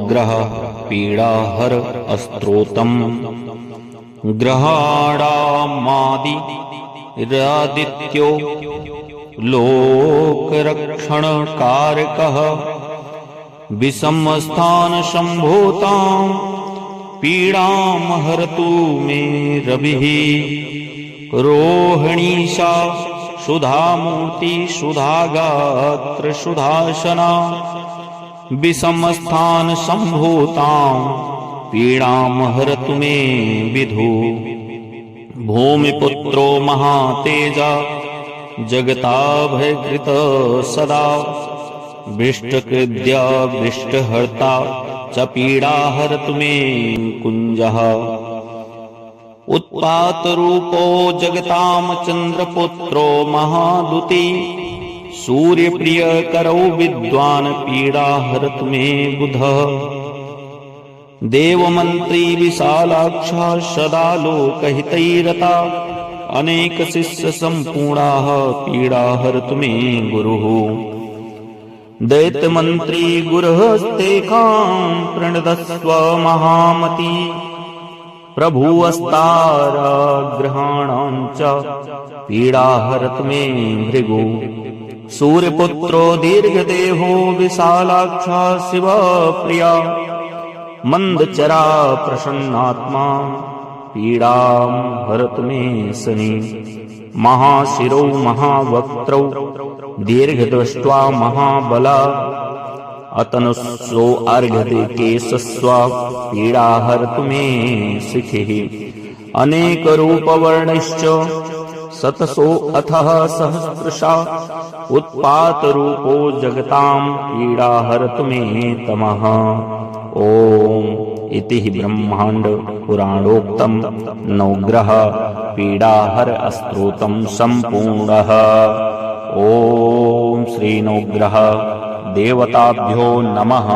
नवग्रह पीडाहर अस्त्रोतम् ग्रहाणामादि रादित्यो लोकरक्षणकारकः विषमस्थान संभूतां पीडां हरतु मे रविः रोहिणीशा सुधामूर्ति सुधागात्र सुधासना विषमस्थान संभूतां पीडां हरतु मे विधु भूमिपुत्रो महातेजा जगताभयकृत सदा वृष्टकृद्या वृष्टहर्ता च पीडा हरतु मे कुञ्जः उत्पातरूपो जगतां चन्द्रपुत्रो महादुती सूर्यप्रियकरौ विद्वान् पीडा हरतु मे बुधः देवमन्त्री विशालाक्षा सदा लोकहितैरता अनेक शिष्य संपूर्णाः पीडा हरतु मे गुरुः दैत्यमन्त्री गुरुस्तेकां प्रणदस्व महामती प्रभुस्ताराग्रहाणां च पीडा हरतु मे भृगु सूर्यपुत्रो दीर्घदेहो विशालाक्षा शिवप्रिया मंदचरा प्रसन्नात्मा पीडां हरतु मे शनि महाशिरो महावक्त्रौ दीर्घदृष्ट्वा महाबला अतनुस्रो अर्घ्यते केशस्वा पीडा हरतु मे शिखिः अनेकरूपवर्णश्च शतसो अथः सहस्रशा उत्पातरूपो जगतां पीडा हरतु मे तमः ओम इति ब्रह्मांड पुराणोक्तम नवग्रह पीडाहर स्तोत्रम संपूर्णः। ओम श्री नवग्रह देवताभ्यो नमः।